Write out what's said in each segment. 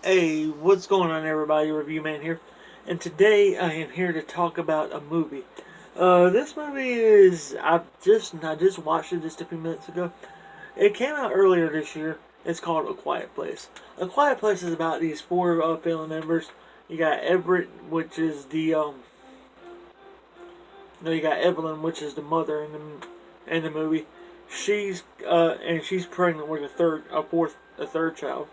Hey, what's going on, everybody? Review Man here, and today I am here to talk about a movie. This movie is I just watched it just a few minutes ago. It came out earlier this year. It's called A Quiet Place. A Quiet Place is about these four family members. You got Everett, which is the no, you got Evelyn, which is the mother in the movie. She's pregnant with a third child.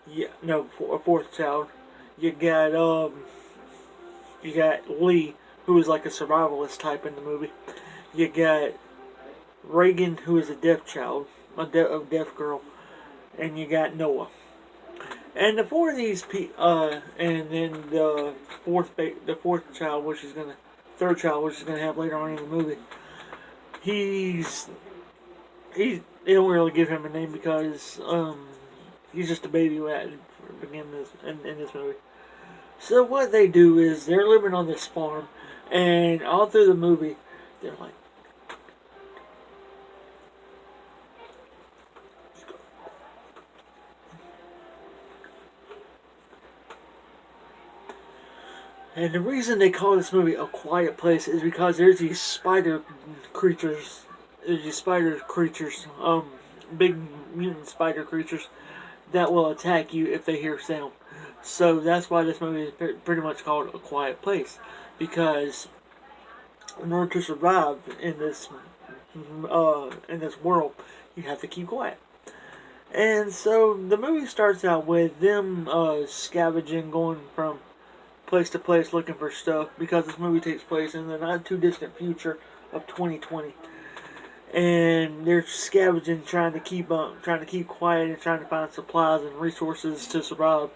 Yeah, no, a fourth child. You got you got Lee, who is like a survivalist type in the movie. You got Reagan, who is a deaf child, a deaf girl, and you got Noah. And the four of these, and then the fourth child, third child, which is gonna have later on in the movie. He's they don't really give him a name because he's just a baby at begin this in this movie. So what they do is they're living on this farm, and all through the movie, they're like, and the reason they call this movie A Quiet Place is because there's these spider creatures, big mutant spider creatures that will attack you if they hear sound. So that's why this movie is pretty much called A Quiet Place, because in order to survive in this world, you have to keep quiet. And so the movie starts out with them scavenging, going from place to place looking for stuff, because this movie takes place in the not too distant future of 2020. And they're scavenging, trying to keep quiet, and trying to find supplies and resources to survive,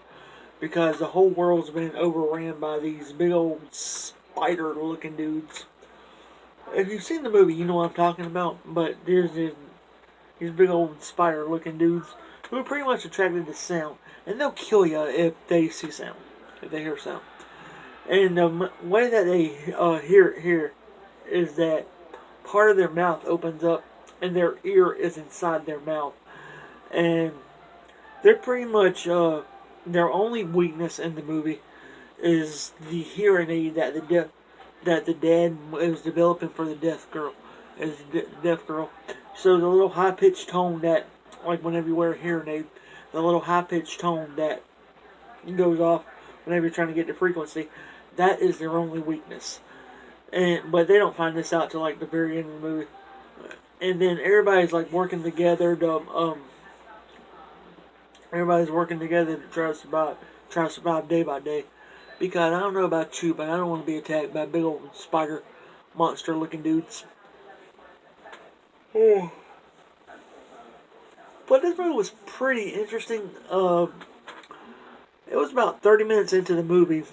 because the whole world's been overran by these big old spider-looking dudes. If you've seen the movie, you know what I'm talking about. But there's these big old spider-looking dudes who are pretty much attracted to sound, and they'll kill you if they see sound, if they hear sound. And the way that they hear is that part of their mouth opens up, and their ear is inside their mouth, and they're pretty much their only weakness in the movie is the hearing aid that the dad was developing for the deaf girl. So the little high pitched tone that, like whenever you wear a hearing aid, the little high pitched tone that goes off whenever you're trying to get the frequency, that is their only weakness. But they don't find this out till like the very end of the movie. And then everybody's working together to try to survive day by day. Because I don't know about you, but I don't want to be attacked by big old spider monster looking dudes. Oh. But this movie was pretty interesting. It was about 30 minutes into the movie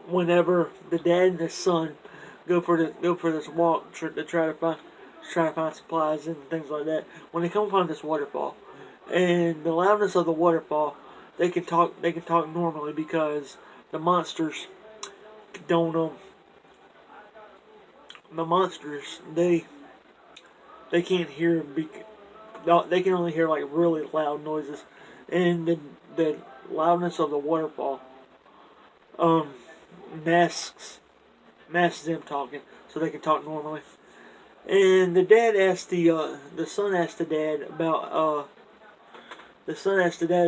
whenever the dad and the son go for this walk to try to find supplies and things like that. When they come upon this waterfall, and the loudness of the waterfall, they can talk normally, because the monsters don't the monsters they can't hear. They can only hear like really loud noises, and the loudness of the waterfall um masks them talking, so they can talk normally. And the son asked the dad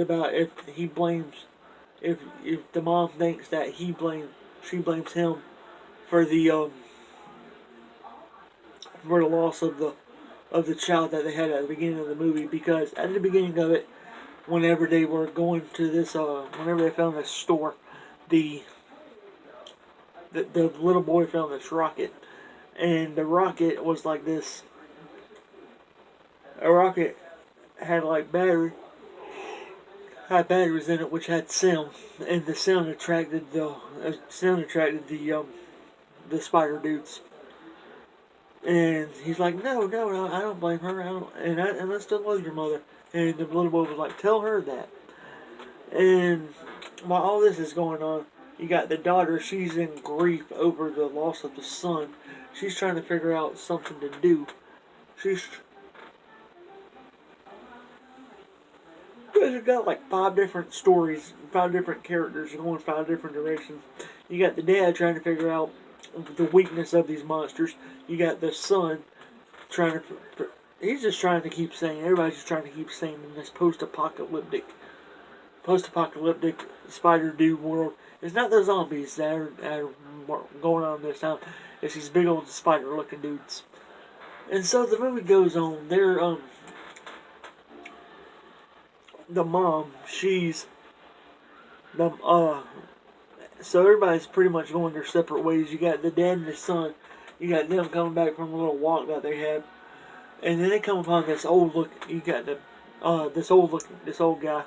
about if he blames if the mom thinks that she blames him for the loss of the child that they had at the beginning of the movie, because at the beginning of it, whenever they were going to whenever they found this store, the the little boy found this rocket, and the rocket was like this. A rocket had like had batteries in it, which had sound, and the sound attracted the spider dudes. And he's like, no, I don't blame her. And I still love your mother. And the little boy was like, tell her that. And while all this is going on, you got the daughter. She's in grief over the loss of the son. She's trying to figure out something to do. She's It's got like 5 different stories, 5 different characters going 5 different directions. You got the dad trying to figure out the weakness of these monsters. You got the son trying to. He's just trying to keep sane. Everybody's just trying to keep sane in this post-apocalyptic spider dude world. It's not the zombies that are going on this time. It's these big old spider-looking dudes. And so the movie goes on. The mom, she's the so everybody's pretty much going their separate ways. You got the dad and the son. You got them coming back from a little walk that they had, and then they come upon this old look. You got this old guy,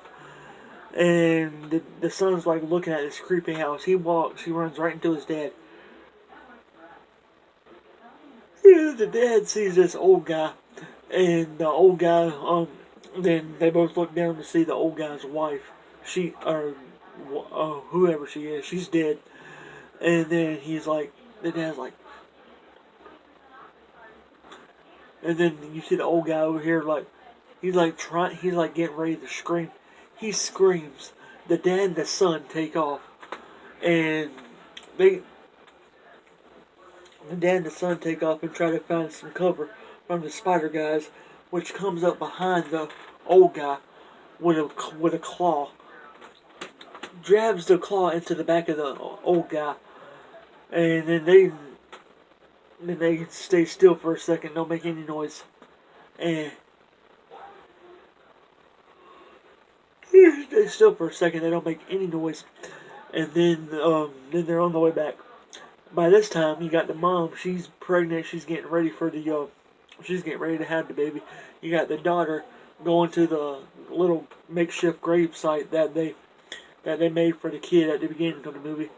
and the son's like looking at this creepy house. He runs right into his dad. The dad sees this old guy, and the old guy, then they both look down to see the old guy's wife. Whoever she is, she's dead. And then the dad's like, and then you see the old guy over here, like, he's like getting ready to scream. He screams. The dad and the son take off, and the dad and the son take off and try to find some cover from the spider guys, which comes up behind the old guy with a claw, jabs the claw into the back of the old guy, and then they stay still for a second, don't make any noise, and stay still for a second, they don't make any noise, and then they're on the way back. By this time, you got the mom. She's pregnant. She's getting ready to have the baby. You got the daughter going to the little makeshift grave site that they made for the kid at the beginning of the movie.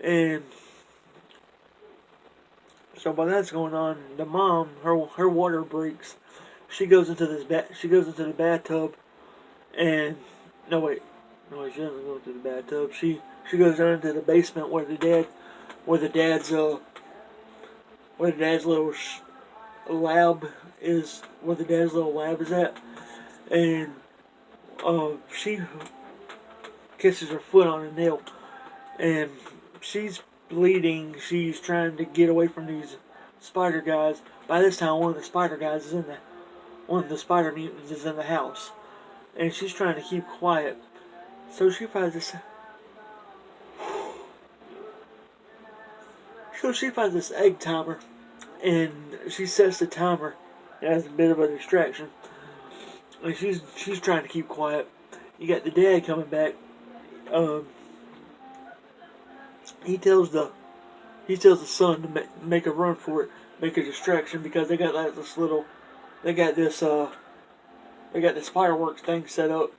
And so while that's going on, the mom, her water breaks. She goes into the bathtub, and she doesn't go into the bathtub. She goes down into the basement where the dad's little lab is, at, and she kisses her foot on a nail, and she's bleeding. She's trying to get away from these spider guys. By this time, one of the spider mutants is in the house, and she's trying to keep quiet. So she finds this egg timer, and she sets the timer as a bit of a distraction. And she's trying to keep quiet. You got the dad coming back. He tells the son to make a run for it, make a distraction, because they got this fireworks thing set up,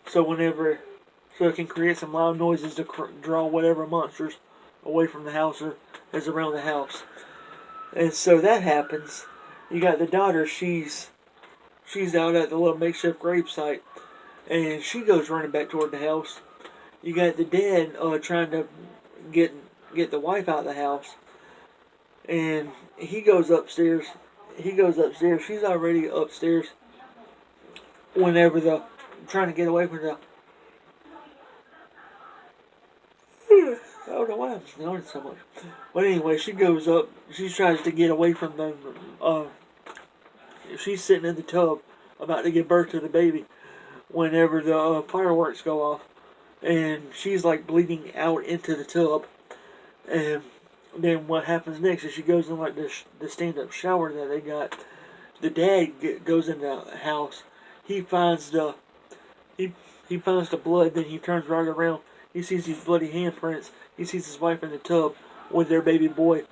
so it can create some loud noises to draw whatever monsters away from the house or is around the house. And so that happens. You got the daughter. She's out at the little makeshift gravesite, and she goes running back toward the house. You got the dad trying to get the wife out of the house, and he goes upstairs. She's already upstairs. Whenever trying to get away from the. I don't know why I'm snoring so much. But anyway, she goes up. She tries to get away from them. She's sitting in the tub about to give birth to the baby whenever the fireworks go off. And she's like bleeding out into the tub. And then what happens next is she goes in like the stand-up shower that they got. The dad goes in the house. He finds the blood. Then he turns right around. He sees these bloody handprints. He sees his wife in the tub with their baby boy.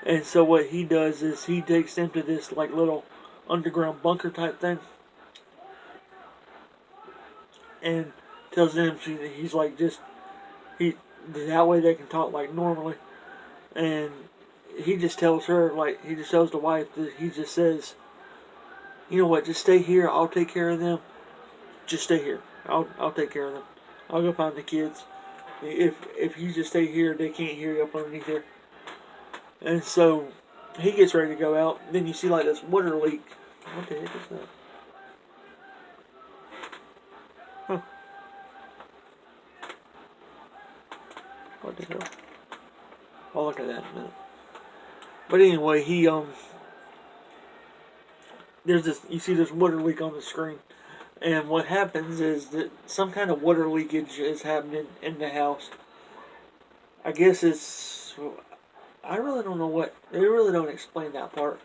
And so what he does is he takes them to this like little underground bunker type thing, and tells them he's like that way they can talk like normally. And he just tells the wife that he just says, you know what, just stay here. I'll take care of them. Just stay here. I'll take care of them. I'll go find the kids. If you just stay here, they can't hear you up underneath there. And so he gets ready to go out. Then you see like this water leak. What the heck is that? What the hell? I'll look at that in a minute. But anyway, there's this, you see this water leak on the screen. And what happens is that some kind of water leakage is happening in the house. I guess it's, I really don't know what, they really don't explain that part.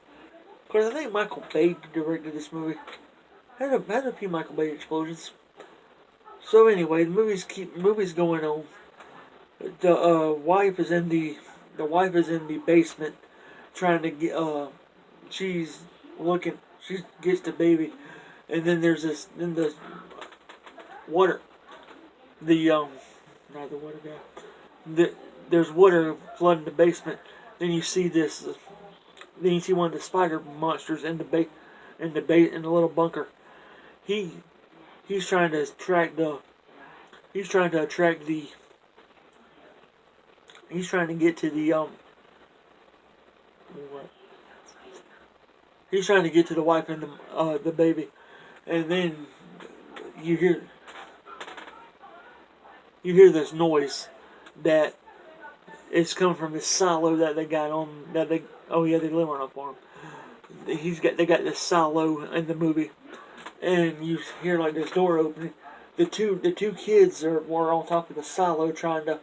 Because I think Michael Bay directed this movie. Had a few Michael Bay explosions. So anyway, the movie's going on. The wife is in the basement trying to get she's looking, she gets the baby, and then the water, the not the water guy, there's water flooding the basement. Then you see one of the spider monsters in the little bunker. He's trying to attract the he's trying to attract the he's trying to get to the what? He's trying to get to the wife and the baby, and then you hear this noise that it's coming from this silo that they got on they live on a farm. They got this silo in the movie, and you hear like this door opening. The two kids were on top of the silo trying to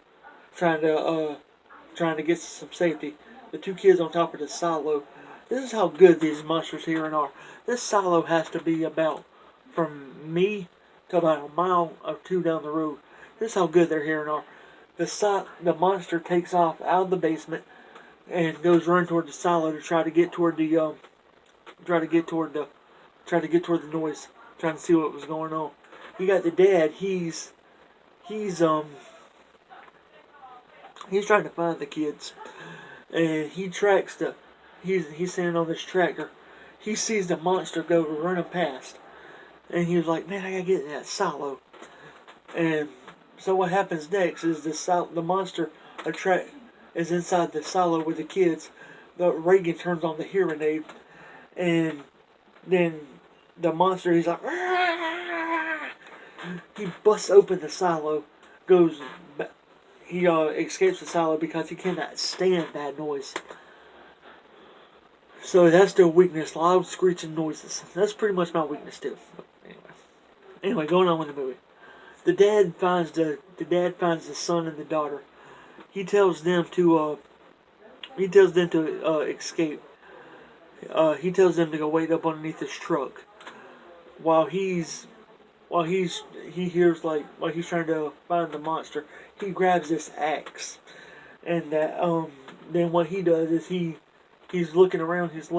get some safety. The two kids on top of the silo. This is how good these monsters here are. This silo has to be about from me to about a mile or two down the road. This is how good they're here are. The monster takes off out of the basement and goes running toward the silo to try to get toward the noise, trying to see what was going on. You got the dad. He's trying to find the kids, and he tracks he's standing on this tractor. He sees the monster go running past, and he was like, "Man, I gotta get in that silo." And so what happens next is the monster is inside the silo with the kids. The Reagan turns on the hearing aid, and then the monster, he's like, "Aah!" He busts open the silo, he escapes the silo because he cannot stand that noise. So that's their weakness, loud screeching noises. That's pretty much my weakness too. Anyway, going on with the movie. The dad finds the son and the daughter. He tells them to escape. He tells them to go wait up underneath his truck. While he's trying to find the monster, he grabs this axe, and then what he does is he's looking around, he's just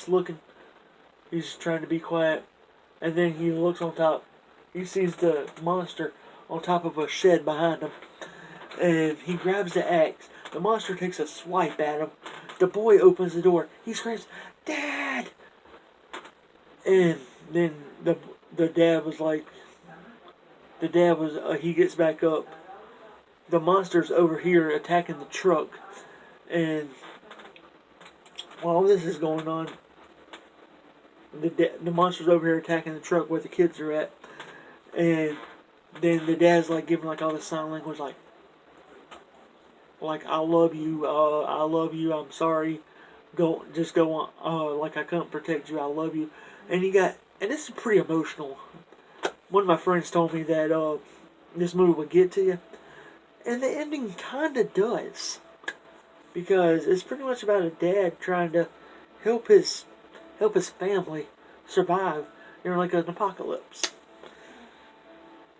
looking, he's trying to be quiet, and then he looks on top, he sees the monster on top of a shed behind him, and he grabs the axe. The monster takes a swipe at him. The boy opens the door. He screams, "Dad!" And then the dad was like, he gets back up. The monster's over here attacking the truck, and while this is going on, the monster's over here attacking the truck where the kids are at, and then the dad's like giving like all the sign language, like I love you, I'm sorry, just go on, like I couldn't protect you, I love you, and this is pretty emotional. One of my friends told me that this movie would get to you, and the ending kinda does, because it's pretty much about a dad trying to help his family survive during like an apocalypse.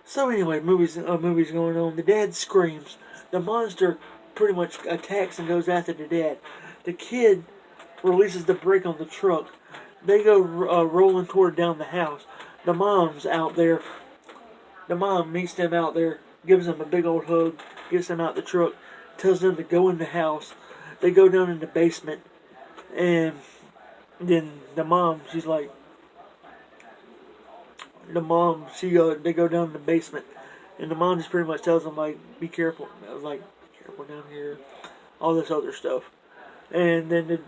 So anyway, movies going on. The dad screams. The monster pretty much attacks and goes after the dad. The kid releases the brake on the truck. They go rolling toward down the house. The mom's out there. The mom meets them out there, gives them a big old hug, gets them out the truck, tells them to go in the house. They go down in the basement, and then the mom, they go down in the basement, and the mom just pretty much tells them like, be careful. I was like, be careful down here, all this other stuff. And then the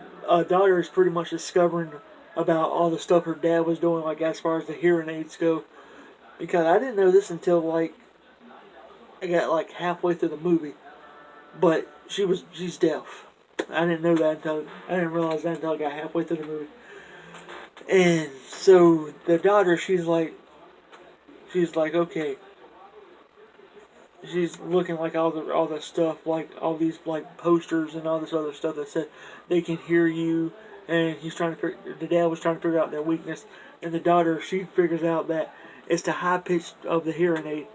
daughter is pretty much discovering about all the stuff her dad was doing, like as far as the hearing aids go. because I didn't know this until like I got like halfway through the movie. But she's deaf. I didn't know that until I didn't realize that until I got halfway through the movie. And so the daughter, she's like okay. She's looking like all the stuff, like all these like posters and all this other stuff that said they can hear you. And the dad was trying to figure out their weakness, and the daughter, she figures out that it's the high pitch of the hearing aid.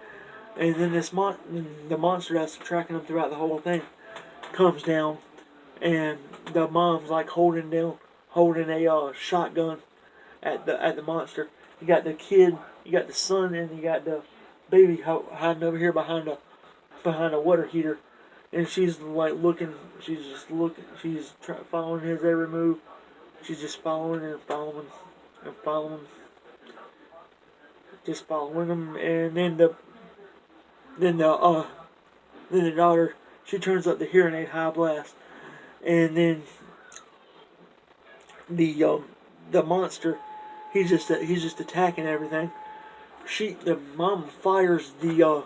And then the monster that's tracking them throughout the whole thing comes down, and the mom's like holding a shotgun at the monster. You got the kid, you got the son, and you got the baby hiding over here behind a water heater, and she's like looking. She's just looking. Following his every move. She's just following and following and following, just following him. And then the uh then the daughter, she turns up the hearing aid high blast, and then the monster, he's just attacking everything. The mom fires the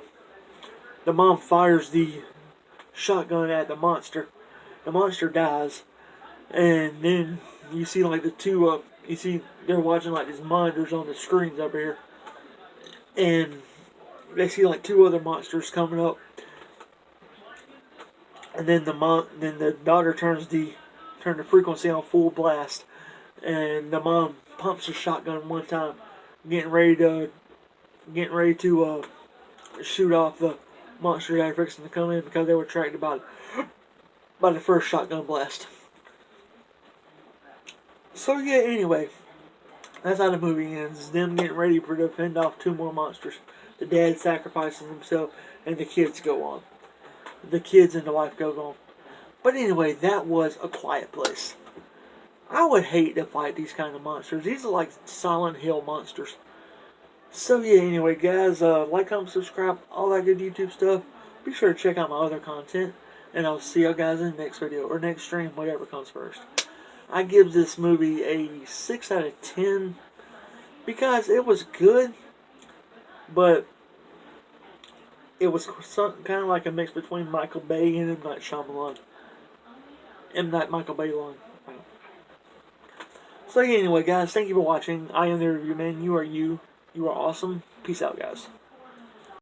shotgun at the monster. The monster dies, and then you see like the two you see they're watching like these monitors on the screens up here, and they see like two other monsters coming up, and then the daughter turn the frequency on full blast, and the mom pumps the shotgun one time, getting ready to shoot off the monster that are fixing to come in because they were attracted by the first shotgun blast. So yeah, anyway, that's how the movie ends. Them getting ready to fend off two more monsters. The dad sacrifices himself, and the kids go on. The kids and the wife go on. But anyway, that was A Quiet Place. I would hate to fight these kind of monsters. These are like Silent Hill monsters. So yeah, anyway, guys, like, comment, subscribe, all that good YouTube stuff. Be sure to check out my other content, and I'll see you guys in the next video, or next stream, whatever comes first. I give this movie a 6 out of 10, because it was good, but it was kind of like a mix between Michael Bay and M. Night Shyamalan. Michael Bay line. So yeah, anyway, guys, thank you for watching. I am the Review Man. You are you. You are awesome. Peace out, guys.